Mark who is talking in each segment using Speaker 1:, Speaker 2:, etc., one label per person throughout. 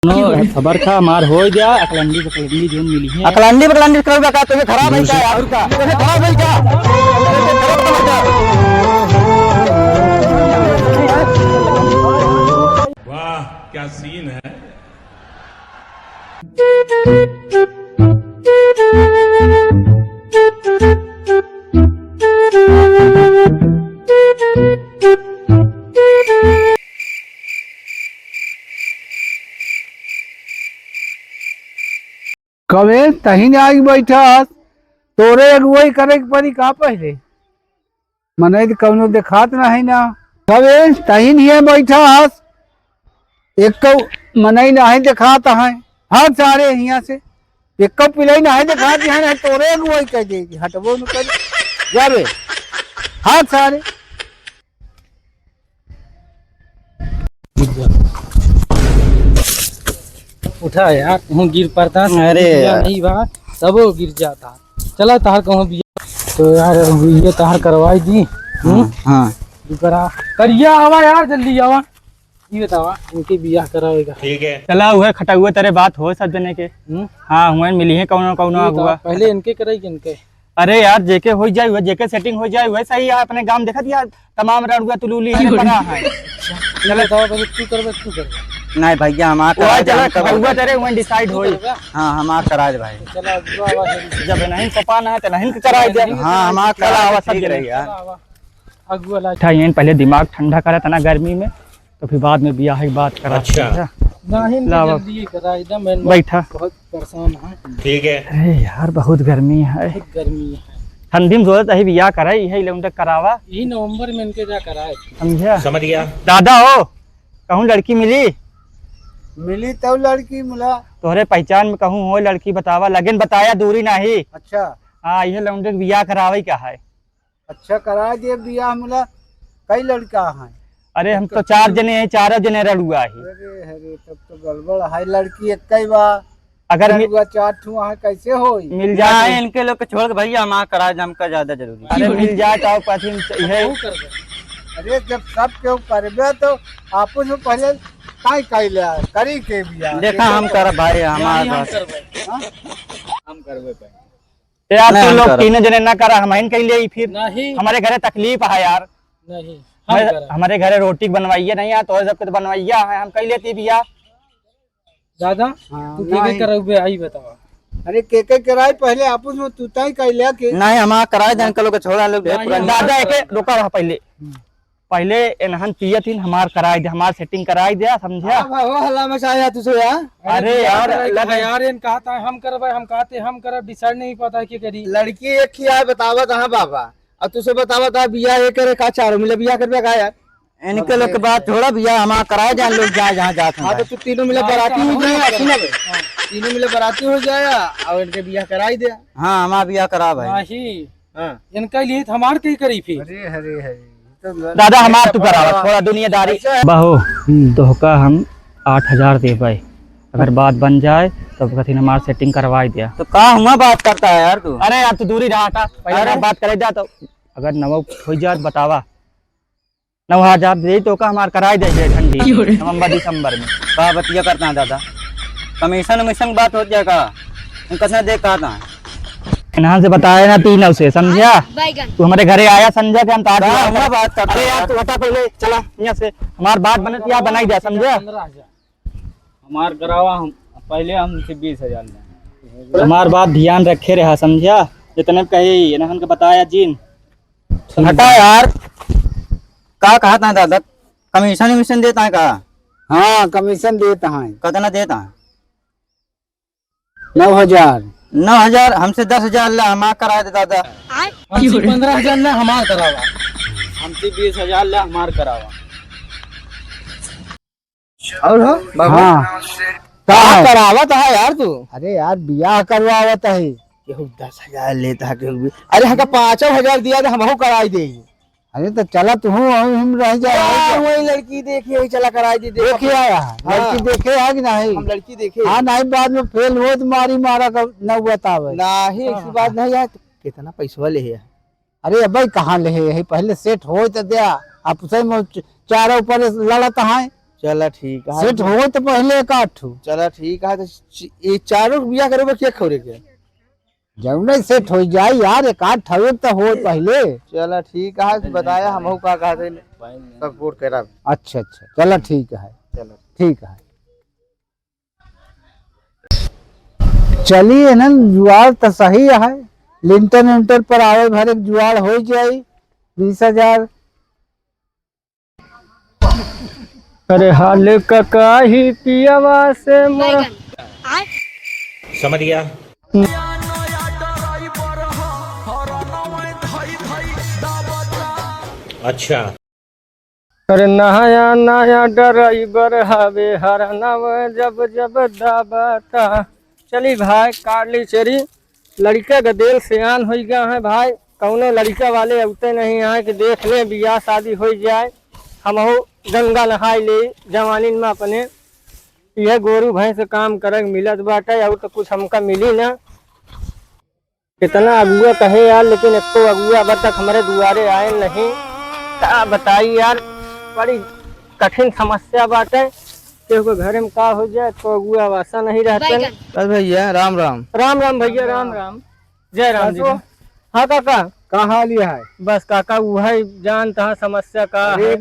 Speaker 1: खबर का मार हो गया। अकलंडी पकलंडी जोन मिली है।
Speaker 2: अकलंडी पकलंडी करोगे का तुम्हें खराब है क्या यार का तुम्हें खराब है क्या
Speaker 3: वाह क्या सीन है।
Speaker 4: कवे तही आगे बैठा तोरे अगुवाई करे के पड़ी का पहले मने तो कौनो देखात नहीं ना। कवे तही नहीं बैठा एक मनई नहीं देखात है हर सारे यहाँ से एक पिलाई नहीं देखात है तोरे अगुवाई कह देगी हटबो न कर जावे हाथ सारे
Speaker 1: उठा यार कहूँ गिर पड़ता।
Speaker 2: अरे
Speaker 1: नहीं बात सब गिर जाता। चला तार कहूँ बिया तो यार ये तार करवाई दी।
Speaker 2: हाँ
Speaker 1: करा करिया आवा यार जल्दी आवा। ये बतावा इनके बियाह करावेगा।
Speaker 3: ठीक है
Speaker 5: चला हुए खटा हुए तेरे बात हो सब जने के। हाँ हुए मिली है कौनो कौनो हुआ।
Speaker 1: पहले इनके कराई इनके।
Speaker 5: अरे यार जेके हो जाए हुए जेके सेटिंग हो जाए हुए सही है। अपने गांव देखा दिया तमाम रड़ुआ तुलूली है पड़ा है।
Speaker 1: चला बताओ पहले तू करवा
Speaker 2: नहीं भैया हमारा
Speaker 5: चला हुआ तेरे हुए डिसाइड होई।
Speaker 2: हाँ हमारा करा दे भाई
Speaker 1: चला आवा
Speaker 5: जब नहीं पपाना है तो नहीं कराई दे।
Speaker 2: हाँ हमारा
Speaker 5: चला
Speaker 2: करा
Speaker 5: आवा
Speaker 2: सब
Speaker 5: सब
Speaker 2: रही यार
Speaker 1: अगुआ ला
Speaker 5: पहले दिमाग ठंडा करा था ना गर्मी में तो फिर बाद में बियाह की बात करा।
Speaker 3: अच्छा।
Speaker 1: नहीं
Speaker 5: लावा।
Speaker 1: जल्दी करा एकदम मैं
Speaker 5: बैठा।
Speaker 1: बहुत परेशान है।
Speaker 3: ठीक है
Speaker 5: अरे यार बहुत गर्मी है।
Speaker 1: बहुत गर्मी है।
Speaker 5: ठंडी में जरूरत है बियाह करे यही लोग करावा
Speaker 1: यही नवंबर में इनके जा कराए।
Speaker 5: समझा
Speaker 3: समझ गया।
Speaker 5: दादा हो कहूँ लड़की मिली
Speaker 4: मिली तब लड़की मिला।
Speaker 5: तोहरे पहचान में कहूँ हो लड़की बतावा लगन बताया दूरी नहीं।
Speaker 4: अच्छा
Speaker 5: हाँ ये लौंडे बियाह करावे क्या है।
Speaker 4: अच्छा करा दिए बियाह मिला कई लड़का है।
Speaker 5: अरे हम तो 4 जने हैं चारों जने रड़ुआ ही।
Speaker 4: अरे अरे तब तो गड़बड़ है लड़की एक ही बा
Speaker 5: अगर
Speaker 4: लड़ुआ 4 ठू है कैसे होई।
Speaker 5: मिल
Speaker 2: जाए
Speaker 5: जाए
Speaker 2: इनके लोग को छोड़ के भैया हमारा करा दे हमका ज्यादा जरूरी
Speaker 5: अरे मिल जाए तो पति है।
Speaker 4: अरे जब सब केहू करबे तो आपस में पहले काई काई ले करी के बियाह
Speaker 2: देखा हम कर भाई हमारा
Speaker 1: हम करवे पे
Speaker 5: यार
Speaker 2: नहीं,
Speaker 5: तू
Speaker 2: हम
Speaker 5: लोग
Speaker 2: करब।
Speaker 5: 3 जने ना करा हम इन के लिए फिर
Speaker 1: नहीं
Speaker 5: हमारे घरे तकलीफ है यार।
Speaker 1: नहीं हम करा
Speaker 5: हमारे घरे रोटी बनवाइए नहीं यार तो सबके तो बनवाइया है हम कह लेती बियाह।
Speaker 1: दादा
Speaker 4: हाँ,
Speaker 1: तू के
Speaker 4: नहीं।
Speaker 1: करवे आई बतावा।
Speaker 4: अरे के कराई पहले आपस में तू तई काई ले के
Speaker 2: नहीं हमारा करा दे इनके लोग को छोड़ा लोग ढेर पुरानी
Speaker 5: दादा एक रुका रहा पहले एनहन पिया थी हमार कराई दे हमार सेटिंग कराई दे समझा।
Speaker 2: हल्ला मचाया तुझे यार
Speaker 5: अरे यार
Speaker 1: लगा यार इन कहता है हम करवाए हम कहते हम करब डिसाइड नहीं पता क्या करी।
Speaker 2: लड़की एक ही है बतावा कहाँ बाबा और तुझे बतावा था बिया एक करे का चारों मिले बिया करवे का यार इनके लोग के बात थोड़ा बिया हमारा कराए जाए लोग जाए जहाँ जाते हैं। तो तीनों मिले बराती हो जाए सुना बे तीनों मिले बराती हो जाए और इनके बिया कराई दे। हाँ हमारा बिया करा भाई।
Speaker 1: नहीं इनका लिए हमार कहीं करी फिर।
Speaker 4: अरे अरे अरे
Speaker 5: दादा हमार तू करावा थोड़ा दुनियादारी बाहो तो का हम 8000 दे पाए अगर बात बन जाए तो कथी हमार सेटिंग करवाई दिया।
Speaker 2: तो कहाँ हुआ बात करता है यार तू।
Speaker 5: अरे यार तू दूरी रहा था पहले अगर बात करे जा तो अगर 9 हो जाए बतावा 9000 दे तो का हमार कराई दे ठंडी नवंबर दिसंबर में।
Speaker 2: कहा बतिया करता है दादा कमीशन वमीशन बात हो जाएगा कसने देख कहा था
Speaker 5: यहाँ से बताया ना 3 से समझा। तू हमारे घरे आया समझा कि हम ताज
Speaker 2: बात करता
Speaker 5: अरे यार तू हटा पहले चला यहाँ से हमार बात बने तो यार बनाई दिया समझा।
Speaker 1: 15,000 हमार करावा हम पहले हमसे 20,000 ले।
Speaker 5: हमार बात ध्यान रखे रहा समझा जितने कहे इन्हन के बताया जीन
Speaker 2: हटा यार का कहा था दादा कमीशन वमीशन देता है कहा।
Speaker 4: हाँ कमीशन देता है
Speaker 2: कितना देता है
Speaker 4: 9,000
Speaker 2: 9,000 हमसे 10,000 ला हमारा करा दे दादा।
Speaker 1: हमसे 15,000 ले हमार करावा हमसे 20,000 ले हमार करावा।
Speaker 2: और हो
Speaker 4: हाँ
Speaker 2: कहा करावत है यार तू।
Speaker 4: अरे यार बियाह करवावत है
Speaker 2: केहू 10,000 लेता है केहू अरे हमका 5,000 दिया तो हमहू कराई दे।
Speaker 4: अरे तो चला तू हम रह जाए
Speaker 2: वही लड़की देखी वही चला कराई दे
Speaker 4: देखे आया है लड़की देखे है कि नहीं।
Speaker 2: हम लड़की देखे
Speaker 4: हाँ नहीं बाद में फेल हो तो मारी मारा का न बतावे।
Speaker 2: नहीं ऐसी बात नहीं यार कितना पैसा ले है।
Speaker 4: अरे भाई कहाँ ले है पहले सेट हो तो दिया आप से चारों ऊपर लड़त है
Speaker 2: चला ठीक है
Speaker 4: सेट हो तो पहले एक आठ हो
Speaker 2: चला ठीक है तो ये चारों बिया करोगे क्या खोरे के
Speaker 4: जब नहीं सेट हो जाए यार एक आठ हो तो हो पहले।
Speaker 2: चला ठीक है बताया हम का कहते सपोर्ट करा।
Speaker 4: अच्छा अच्छा चलो ठीक है
Speaker 2: चलो
Speaker 4: ठीक है। चलिए ना जुआर तो सही है लिंटर विंटर पर आवे भरे जुआर हो जाए 20,000।
Speaker 5: अरे हाल का ही पियावा से मोरा
Speaker 3: समझ गया। अच्छा
Speaker 5: अरे नया नया ड्राइवर हवे हर नव जब जब दबता। चली भाई कारली चेरी लड़का का दिल सियान हो गया है भाई कौनो लड़का वाले अवते नहीं आए कि देख ले बियाह शादी हो जाए हम गंगा नहाई ले जवानी में अपने यह गोरू भैंस काम कर मिलत बाटे और तो कुछ हमका मिली ना कितना अगुआ कहे यार लेकिन एक तो अगुआ अब तक हमारे दुआरे आए नहीं। क्या बताई यार बड़ी कठिन समस्या बाटे के घर में का हो जाए तो अगुआ वासा नहीं रहते।
Speaker 2: बस भैया राम राम।
Speaker 5: राम राम भैया राम राम जय राम जी। हाँ काका
Speaker 4: का हाल है
Speaker 5: बस काका वही जानता समस्या का है।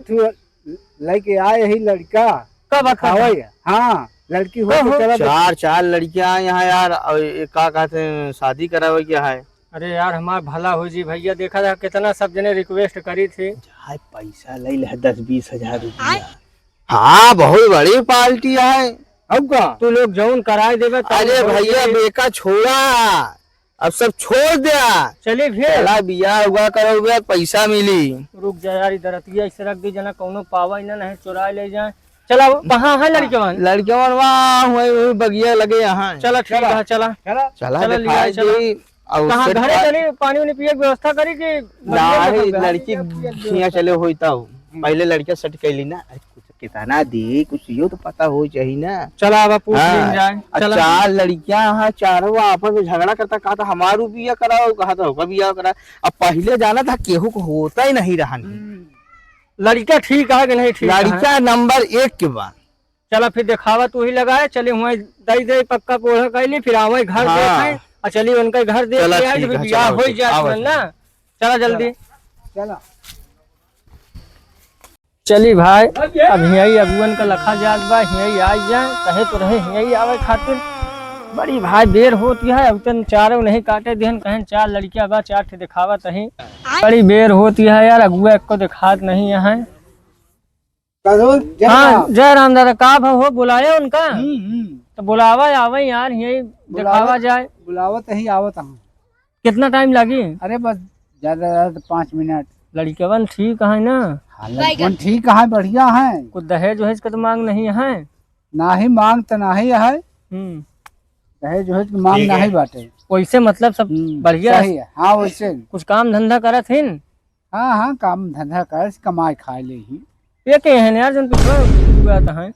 Speaker 4: लेके आए ही लड़का
Speaker 5: कब
Speaker 4: आवे हाँ लड़की हो तो चला
Speaker 2: चार चार लड़कियां यहाँ यार और का कहते हैं शादी करावे क्या है।
Speaker 5: अरे यार हमारा भला हो जी भैया देखा था कितना सब जने रिक्वेस्ट करी थी
Speaker 2: पैसा ले ले 10-20 हजार रुपया। हाँ बहुत बड़ी पार्टी है।
Speaker 4: अब का
Speaker 5: तू लोग जौन कराए देवे
Speaker 2: अरे भैया बेका छोड़ा अब सब छोड़ दिया।
Speaker 5: चलिए फिर
Speaker 2: चला बिया हुआ करोगे पैसा मिली।
Speaker 5: रुक जा यार इधर अतिया इसे रख दी जना कौनो पावा ही ना नहीं चुरा ले जाए। चला कहाँ है लड़कियां
Speaker 2: लड़कियों वहाँ बगिया लगे यहाँ।
Speaker 5: चला ठीक है चला
Speaker 2: चला
Speaker 5: चला लिया चला कहाँ घरे चली पानी वानी पिए की व्यवस्था करी कि
Speaker 2: लड़की खिया चले होता पहले लड़कियां सेट कैली ना कुछ कितना दे कुछ यो तो पता हो चाहिए ना।
Speaker 5: चला अब पूछ जाए चला।
Speaker 2: चार लड़कियां यहाँ चारों आपस में झगड़ा करता कहा था हमारू बिया कराओ कहा था होगा बिया करा। अब पहले जाना था केहू को होता ही नहीं रहा।
Speaker 5: लड़का ठीक है कि नहीं ठीक
Speaker 2: लड़का नंबर 1 के बाद।
Speaker 5: चला फिर दिखावा तू ही लगाए चले हुए दई दे पक्का पोहा कैली फिर आवे घर देखे और चलिए उनका घर देख के आए जब बियाह हो जाए ना। चला जल्दी
Speaker 4: चला
Speaker 5: चली भाई अब यही अगुअन का लखा जात बा यही आ जाए कहे तो रहे यही आवे खातिर बड़ी भाई देर होती है अब तक चारों नहीं काटे देहन कहें 4 लड़कियां बा 4 ठे दिखावा तही बड़ी बेर होती है यार अगुआ को दिखात नहीं है। हाँ जय राम दादा का हो बुलाया उनका तो बुलावा आवे यार यही दिखावा जाए।
Speaker 4: बुलावत ही आवत हम।
Speaker 5: कितना टाइम लगी?
Speaker 4: अरे बस ज्यादा 5 मिनट।
Speaker 5: लड़कियां ठीक है ना?
Speaker 4: हाँ ठीक है बढ़िया है।
Speaker 5: कुछ दहेज वहेज का तो मांग नहीं है?
Speaker 4: ना ही मांग तो ना ही है दहेज वहेज की मांग नहीं बाटे।
Speaker 5: वैसे मतलब सब बढ़िया
Speaker 4: है। हाँ वैसे
Speaker 5: कुछ काम धंधा करत है?
Speaker 4: हाँ हाँ काम धंधा कर कमाए खाए ले ही
Speaker 5: ये के है यार जन पिछवा है।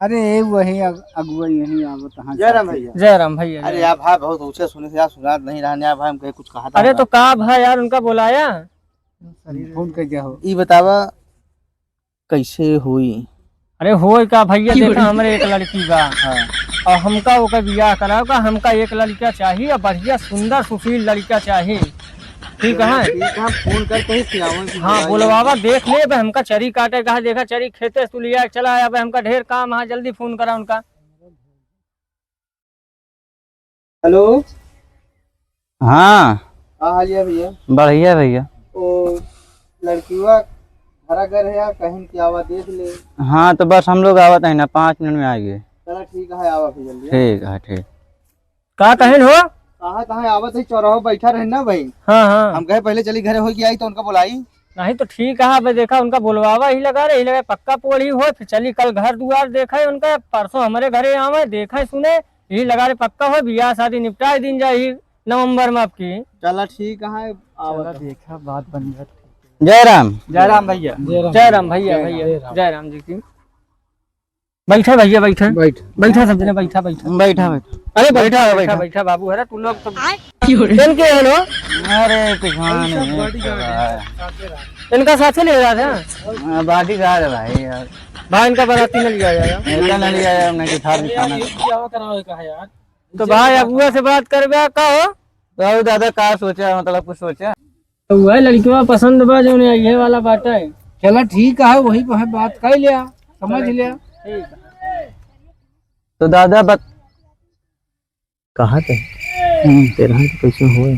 Speaker 4: अरे वही अगुआ यही आवत है।
Speaker 2: जय राम भैया।
Speaker 5: जय राम भैया।
Speaker 2: अरे यार भाई बहुत ऊंचे सुने से यार सुना नहीं रहा यार भाई हम कहीं कुछ कहा था।
Speaker 5: अरे तो का भाई यार उनका बुलाया
Speaker 4: फोन कर जाओ
Speaker 2: ये बतावा कैसे हुई।
Speaker 5: अरे हो का भैया देखा हमारे एक लड़की बा और हमका ओका बियाह कराओ का हमका एक लड़का चाहिए और बढ़िया सुंदर सुशील लड़का चाहिए। ठीक है
Speaker 2: फोन करके ही
Speaker 5: हाँ बुलवावा देख ले भाई हमका चरी काटे कहा देखा चरी खेते तू लिया चला आया भाई हमका ढेर काम है जल्दी फोन करा उनका।
Speaker 2: हेलो
Speaker 4: हाँ
Speaker 2: हालिया भैया
Speaker 4: बढ़िया भैया।
Speaker 2: तो लड़कीवा घर घर है यार कहीं की आवाज देख ले।
Speaker 4: हाँ तो बस हम लोग आवत है ना 5 मिनट में आएंगे।
Speaker 2: चला ठीक है आवा फिर जल्दी।
Speaker 4: ठीक है ठीक।
Speaker 5: का कहन हो
Speaker 2: कहाँ आवत है चौराहो बैठा रहे ना भाई।
Speaker 5: हाँ हाँ
Speaker 2: हम कहे पहले चली घरे हो गई आई तो उनका बुलाई
Speaker 5: नहीं तो ठीक है भाई देखा उनका बुलवावा ही लगा रही लगा पक्का पोल ही हो फिर चली कल घर दुआर देखा उनका परसों हमारे घरे आवे देखा सुने यही लगा रहे पक्का हो बियाह शादी निपटा दिन जाए नवंबर में आपकी।
Speaker 2: चला ठीक है
Speaker 5: देखा बात बन जाती।
Speaker 4: जय राम
Speaker 5: जय राम भैया। जय राम भैया भैया जय राम जी की। बैठा भैया बैठा
Speaker 4: बैठ
Speaker 5: बैठा सब जने बैठा बैठा
Speaker 2: बैठा
Speaker 5: अरे बैठा बैठा बैठा बाबू है तू लोग सब चल के है लो।
Speaker 2: अरे तूफान
Speaker 5: इनका साथ ले रहा था
Speaker 2: बाटी गार्ड है भाई यार।
Speaker 5: भाई इनका बाराती न लिया जाएगा
Speaker 2: ऐसा नहीं लिया यार, हमने कि थार दिखाना।
Speaker 1: क्या कराओ कहा यार।
Speaker 5: तो भाई अबुआ से बात कर बे का हो
Speaker 2: तो दादा का सोचा, मतलब कुछ सोचा?
Speaker 5: तो वह लड़कियों पसंद बा जो ने ये वाला बाटा है।
Speaker 4: चलो ठीक है, वही बात कर लिया, समझ लिया।
Speaker 2: तो दादा बत कहा थे तेरा कैसे हुए?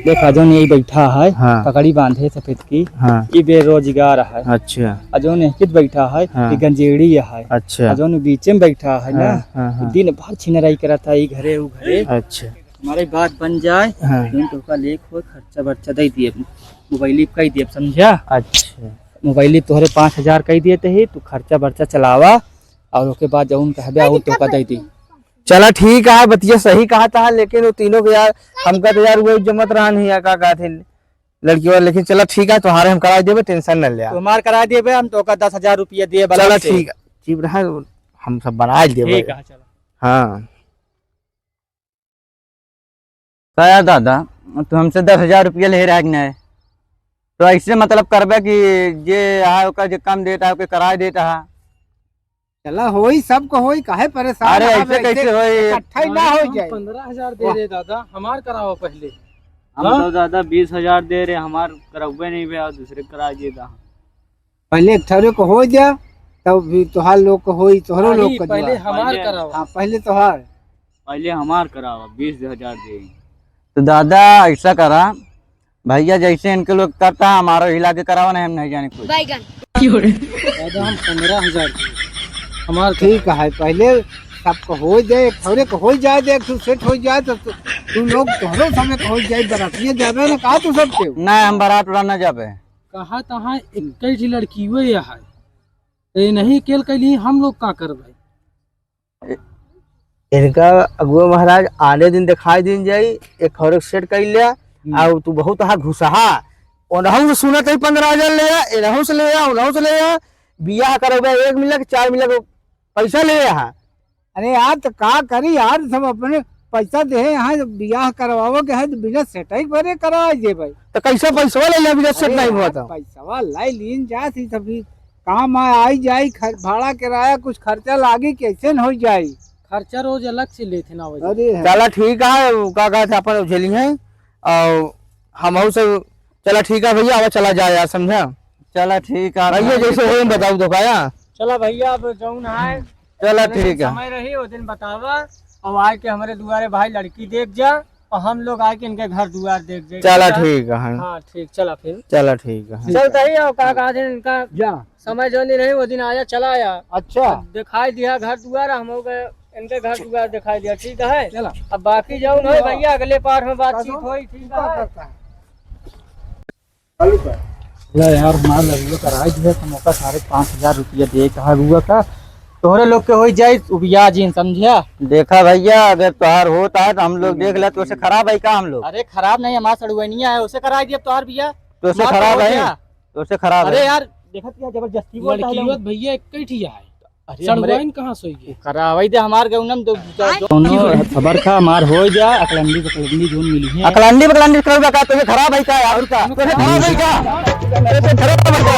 Speaker 1: देखा जो यही बैठा है
Speaker 2: हाँ।
Speaker 1: पकड़ी बांधे सफेद की
Speaker 2: हाँ
Speaker 1: ये बेरोजगार है।
Speaker 2: अच्छा
Speaker 1: अजोन हित बैठा है
Speaker 2: हाँ।
Speaker 1: ये गंजेड़ी है।
Speaker 2: अच्छा
Speaker 1: अजोन बीच में बैठा है ना।
Speaker 2: हाँ, हाँ।
Speaker 1: दिन भर छिनराई करता है घरे वो घरे।
Speaker 2: अच्छा
Speaker 1: हमारी बात बन जाए
Speaker 2: हाँ।
Speaker 1: तो का लेख हो खर्चा बर्चा दे दिए मोबाइल कही दिए समझा।
Speaker 2: अच्छा
Speaker 1: मोबाइल तोहरे 5000 कही दिए थे तू खर्चा बर्चा चलावा और उसके बाद जौन कहबे और तो का दे दी।
Speaker 2: चला ठीक है, बतिया सही कहा था, लेकिन वो तीनों के यार हमका तो यार वो जमत रहा नहीं है का थे लड़की वाला। लेकिन चला ठीक है, तुम्हारे हम करा देवे, टेंशन न ले।
Speaker 1: तुम्हार करा देवे हम तो का 10,000 रुपया दिए।
Speaker 2: चला ठीक है, ठीक रहा, हम सब बना देवे।
Speaker 1: ठीक है चलो।
Speaker 2: हाँ क्या दादा तू हमसे 10,000 रुपया ले रहा है, तो ऐसे मतलब करबे कि जे है जो कम देता है ओके करा देता है।
Speaker 4: चला होई सबको होई, काहे परेशान?
Speaker 2: अरे ऐसे कैसे होई?
Speaker 4: इकट्ठा ही ना हो जाए।
Speaker 1: 15,000 दे दे दादा हमार कराओ पहले।
Speaker 5: हम तो दादा 20,000 दे रहे हमार करवे नहीं बे दूसरे करा देता।
Speaker 4: पहले एक ठहरे को हो जा तब भी तुहार लोग को होई, तोहरो लोग को
Speaker 1: पहले
Speaker 4: जुआ।
Speaker 1: हमार कराओ।
Speaker 4: हाँ पहले तुहार।
Speaker 5: पहले हमार करावा 20,000 दे।
Speaker 2: तो दादा ऐसा करा भैया, जैसे इनके लोग करता है हमारा हिला के करावा ना, हम नहीं जाने कुछ।
Speaker 1: दादा हम 15,000
Speaker 4: हमार ठीक है, पहले सबको हो जाए, एक ठहरे को हो जाए, देख तू सेट हो जाए तो तू लोग तोहरो समय हो जाए। बरातियां जाबे ना कहा तू सबके
Speaker 2: नहीं हम बारात उड़ा न जाबे।
Speaker 1: कहा तहा इक्कीस लड़की हुए है ये नहीं केल कैली हम लोग का करबे।
Speaker 2: इनका अगुआ महाराज आने दिन दिखाई दिन जाई, एक खौरक सेट कर लिया और तू बहुत हा घुसहा ओनहु सुनत है 15,000 ले आ, एनहु से ले आ, ओनहु से ले आ, बियाह करबे 1 मिनट 4 मिनट पैसा ले आ।
Speaker 4: अरे यार तो का करी यार, सब अपने पैसा दे यहाँ बियाह करवाओ के है तो बिना सेटाई भरे करवा दे भाई।
Speaker 2: तो कैसे पैसा ले ले बिना सेट नहीं हुआ था?
Speaker 4: पैसा लाई लीन जा सी सभी काम आई जाई, भाड़ा किराया कुछ खर्चा लागी कैसे न हो जाई।
Speaker 1: खर्चा रोज अलग से लेते ना वजह।
Speaker 2: अरे चला ठीक है, का कहते अपन उछली है और हम से चला ठीक है भैया, अब चला जाए यार, समझा? चला ठीक है भैया, जैसे हो बताऊ तो काया।
Speaker 5: चला भैया अब जौन है
Speaker 2: चला ठीक है,
Speaker 5: समय रही वो दिन बतावा और आए के हमारे दुआरे भाई लड़की देख जा और हम लोग आए के इनके घर दुआर देख जाए।
Speaker 2: चला ठीक है।
Speaker 5: हाँ ठीक, चला फिर
Speaker 2: चला ठीक है।
Speaker 5: चलता ही और कहा दिन इनका
Speaker 4: जा
Speaker 5: समय जो नहीं रही वो दिन आया चला आया।
Speaker 4: अच्छा
Speaker 5: दिखाई दिया घर दुआर, हम हो गए इनके घर दुआर दिखाई दिया। ठीक है
Speaker 4: चला
Speaker 5: अब बाकी जाऊन है भैया, अगले पार में बातचीत हुई। ठीक है
Speaker 1: यार हमार लड़कियों कराई दिया तो मौका 5,500 रुपया दे कहा हुआ का तोहरे लोग के हो जाए उबिया जी समझिया।
Speaker 2: देखा भैया, अगर त्योहार होता है तो हम लोग देख ले, तो उसे खराब है का हम लोग?
Speaker 1: अरे खराब नहीं हमारा सड़ुनिया है उसे कराई दिया तोहार बिया।
Speaker 2: तो उसे खराब है, तो उसे खराब
Speaker 1: अरे
Speaker 2: है।
Speaker 1: यार देखत क्या जबरदस्ती बोलता है लड़की भैया एक ठिया है। अरे सड़ुइन कहां सोई करावई दे हमार गौनम तो खबर का हमार हो जा अकलंडी बकलंडी जोन मिली है।
Speaker 2: अकलंडी बकलंडी कर का तुझे खराब है का यार? का तुझे खराब है का? तुझे खराब है का?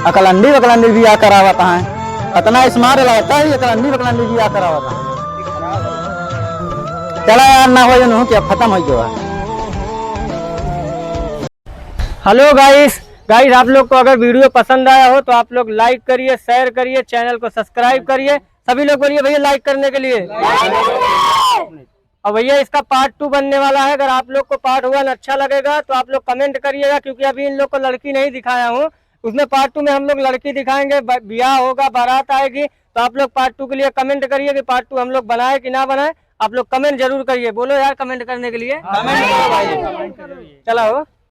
Speaker 2: अकलंडी बकलंडी भी आ करावता है, इतना स्मार्ट लगता है अकलंडी बकलंडी भी आ करावता है। चला यार ना हो जो क्या खत्म हो गया।
Speaker 5: हेलो गाइस आप लोग को अगर वीडियो पसंद आया हो तो आप लोग लाइक करिए, शेयर करिए, चैनल को सब्सक्राइब करिए। सभी लोग बोलिए भैया लाइक करने के लिए। और भैया इसका पार्ट 2 बनने वाला है। अगर आप लोग को पार्ट 1 अच्छा लगेगा तो आप लोग कमेंट करिएगा, क्योंकि अभी इन लोग को लड़की नहीं दिखाया हूँ। उसमें पार्ट 2 में हम लोग लड़की दिखाएंगे, ब्याह होगा, बारात आएगी। तो आप लोग पार्ट 2 के लिए कमेंट करिए कि पार्ट 2 हम लोग बनाए कि ना बनाए। आप लोग कमेंट जरूर करिए, बोलो यार कमेंट करने के लिए। चला हो।